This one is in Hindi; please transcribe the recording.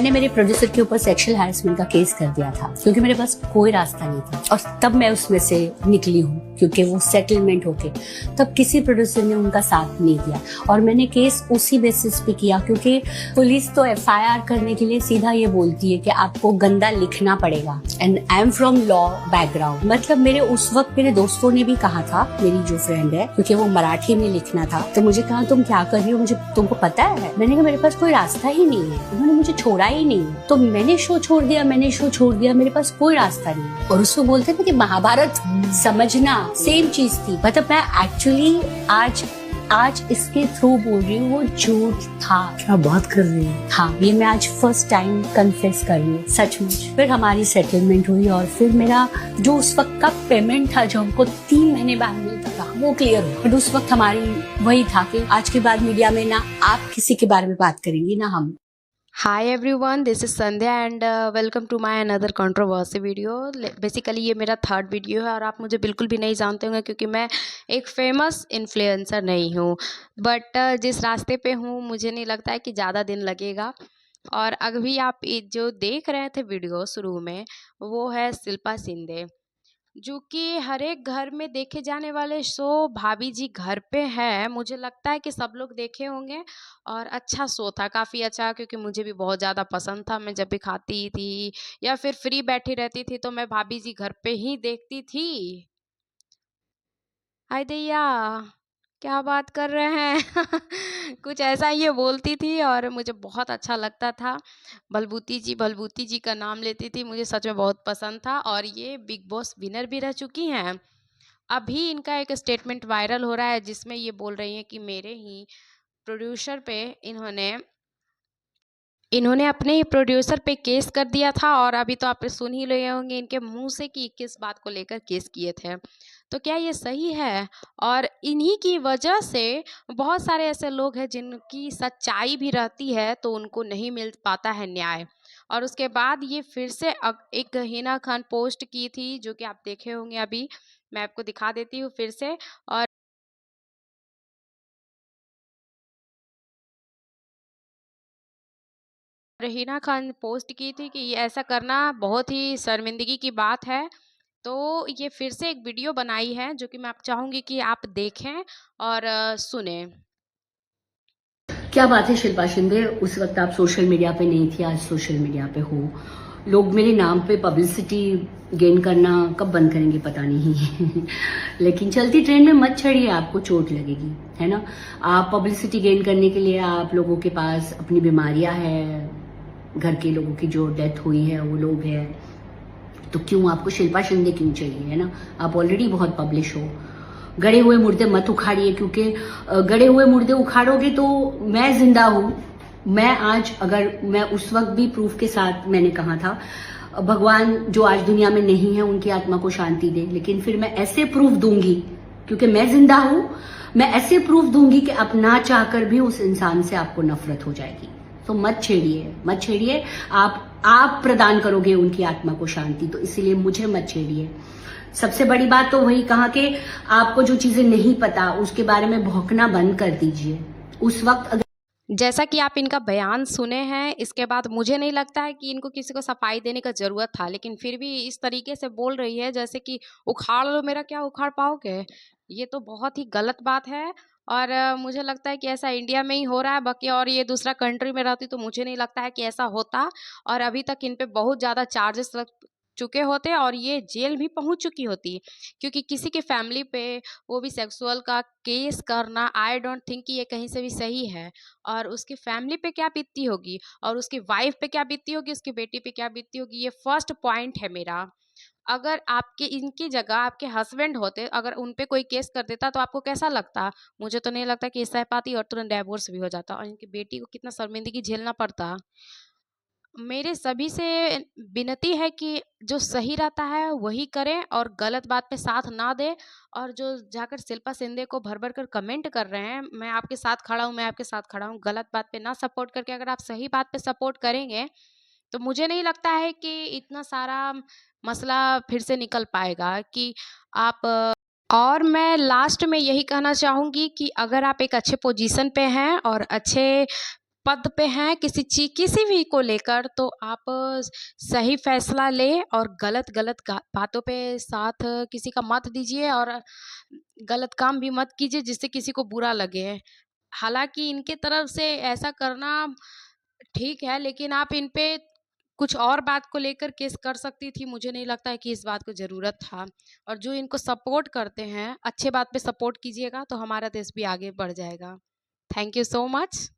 मैंने मेरे प्रोड्यूसर के ऊपर सेक्सुअल हैरेसमेंट का केस कर दिया था क्योंकि मेरे पास कोई रास्ता नहीं था और तब मैं उसमें से निकली हूँ क्योंकि वो सेटलमेंट होके तब किसी प्रोड्यूसर ने उनका साथ नहीं दिया और मैंने केस उसी बेसिस पे किया क्योंकि पुलिस तो एफआईआर करने के लिए सीधा ये बोलती है कि आपको गंदा लिखना पड़ेगा and I am from law background. मतलब मेरे उस वक्त मेरे दोस्तों ने भी कहा था, मेरी जो फ्रेंड है क्योंकि वो मराठी में लिखना था, तो मुझे कहा तुम क्या कर रही हो, मुझे तुमको पता है। मैंने कहा मेरे पास कोई रास्ता ही नहीं है, उन्होंने मुझे छोड़ा ही नहीं, तो मैंने शो छोड़ दिया, मेरे पास कोई रास्ता नहीं। और उसको बोलते थे कि महाभारत समझना सेम चीज थी। मतलब मैं एक्चुअली आज इसके थ्रू बोल रही हूँ, वो झूठ था। क्या बात कर रही है? हाँ, ये मैं आज फर्स्ट टाइम कन्फेस कर रही हूँ सचमुच। फिर हमारी सेटलमेंट हुई और फिर मेरा जो उस वक्त का पेमेंट था जो हमको 3 महीने बाद मिलता था वो क्लियर हुआ। बट उस वक्त हमारी वही था कि आज के बाद मीडिया में ना आप किसी के बारे में बात करेंगी ना हम। Hi everyone, this is Sandhya and welcome to my another controversy video. Basically ये मेरा 3rd वीडियो है और आप मुझे बिल्कुल भी नहीं जानते होंगे क्योंकि मैं एक फेमस इन्फ्लुएंसर नहीं हूँ, बट जिस रास्ते पे हूँ मुझे नहीं लगता है कि ज़्यादा दिन लगेगा। और अभी आप जो देख रहे थे वीडियो शुरू में, वो है शिल्पा शिंदे, जो कि हर एक घर में देखे जाने वाले शो भाभी जी घर पे है। मुझे लगता है कि सब लोग देखे होंगे और अच्छा शो था, काफ़ी अच्छा, क्योंकि मुझे भी बहुत ज़्यादा पसंद था। मैं जब भी खाती थी या फिर फ्री बैठी रहती थी तो मैं भाभी जी घर पे ही देखती थी। हाय दैया, क्या बात कर रहे हैं कुछ ऐसा ये बोलती थी और मुझे बहुत अच्छा लगता था। भलभूति जी का नाम लेती थी, मुझे सच में बहुत पसंद था। और ये बिग बॉस विनर भी रह चुकी हैं। अभी इनका एक स्टेटमेंट वायरल हो रहा है जिसमें ये बोल रही हैं कि मेरे ही प्रोड्यूसर पे इन्होंने अपने ही प्रोड्यूसर पे केस कर दिया था। और अभी तो आप सुन ही रहे होंगे इनके मुंह से कि किस बात को लेकर केस किए थे। तो क्या ये सही है? और इन्हीं की वजह से बहुत सारे ऐसे लोग हैं जिनकी सच्चाई भी रहती है तो उनको नहीं मिल पाता है न्याय। और उसके बाद ये फिर से एक हिना खान पोस्ट की थी जो कि आप देखे होंगे। अभी मैं आपको दिखा देती हूँ फिर से। और हिना खान पोस्ट की थी कि ये ऐसा करना बहुत ही शर्मिंदगी की बात है। तो ये फिर से एक वीडियो बनाई है जो कि मैं आप चाहूँगी कि आप देखें और सुने। क्या बात है शिल्पा शिंदे, उस वक्त आप सोशल मीडिया पे नहीं थी, आज सोशल मीडिया पे हो। लोग मेरे नाम पे पब्लिसिटी गेन करना कब बंद करेंगे पता नहीं लेकिन चलती ट्रेन में मत चढ़िए, आपको चोट लगेगी, है ना। आप पब्लिसिटी गेन करने के लिए आप लोगों के पास अपनी बीमारियां हैं, घर के लोगों की जो डेथ हुई है वो लोग हैं, तो क्यों आपको शिल्पा शिंदे क्यों चाहिए, है ना। आप ऑलरेडी बहुत पब्लिश हो। गड़े हुए मुर्दे मत उखाड़िए क्योंकि गड़े हुए मुर्दे उखाड़ोगे तो मैं जिंदा हूं। मैं आज, अगर मैं उस वक्त भी प्रूफ के साथ मैंने कहा था भगवान जो आज दुनिया में नहीं है उनकी आत्मा को शांति दे, लेकिन फिर मैं ऐसे प्रूफ दूंगी क्योंकि मैं जिंदा हूं, मैं ऐसे प्रूफ दूंगी कि आप ना चाहकर भी उस इंसान से आपको नफरत हो जाएगी। तो मत छेड़िए, आप प्रदान करोगे उनकी आत्मा को शांति, तो इसीलिए मुझे मत छेड़िए। सबसे बड़ी बात तो वही कहा कि आपको जो चीजें नहीं पता उसके बारे में भौंकना बंद कर दीजिए। उस वक्त अगर जैसा कि आप इनका बयान सुने हैं, इसके बाद मुझे नहीं लगता है कि इनको किसी को सफाई देने का ज़रूरत था, लेकिन फिर भी इस तरीके से बोल रही है जैसे कि उखाड़ लो मेरा, क्या उखाड़ पाओगे? ये तो बहुत ही गलत बात है। और मुझे लगता है कि ऐसा इंडिया में ही हो रहा है, बाकी और ये दूसरा कंट्री में रहती तो मुझे नहीं लगता है कि ऐसा होता। और अभी तक इन पे बहुत ज़्यादा चार्जेस लग चुके होते और ये जेल भी पहुंच चुकी होती, क्योंकि किसी के फैमिली पे वो भी सेक्सुअल का केस करना, आई डोंट थिंक कि ये कहीं से भी सही है। और उसकी फैमिली पे क्या बीतती होगी और उसकी वाइफ पे क्या बीतती होगी, उसकी बेटी पे क्या बीतती होगी, ये फर्स्ट पॉइंट है मेरा। अगर आपके इनकी जगह आपके हस्बैंड होते, अगर उन पे कोई केस कर देता तो आपको कैसा लगता? मुझे तो नहीं लगता कि सह पाती और तुरंत डिवोर्स भी हो जाता और इनकी बेटी को कितना शर्मिंदगी झेलना पड़ता। मेरे सभी से विनती है कि जो सही रहता है वही करें और गलत बात पे साथ ना दें। और जो जाकर शिल्पा शिंदे को भर भर कर कमेंट कर रहे हैं, मैं आपके साथ खड़ा हूँ, मैं आपके साथ खड़ा हूँ, गलत बात पे ना सपोर्ट करके अगर आप सही बात पे सपोर्ट करेंगे तो मुझे नहीं लगता है कि इतना सारा मसला फिर से निकल पाएगा कि आप और मैं लास्ट में यही कहना चाहूँगी कि अगर आप एक अच्छे पोजीशन पे हैं और अच्छे पद पे हैं किसी भी को लेकर, तो आप सही फैसला लें और गलत बातों पे साथ किसी का मत दीजिए और गलत काम भी मत कीजिए जिससे किसी को बुरा लगे। हालांकि इनके तरफ से ऐसा करना ठीक है, लेकिन आप इन पे कुछ और बात को लेकर केस कर सकती थी। मुझे नहीं लगता है कि इस बात को ज़रूरत था। और जो इनको सपोर्ट करते हैं, अच्छे बात पे सपोर्ट कीजिएगा तो हमारा देश भी आगे बढ़ जाएगा। Thank you so much.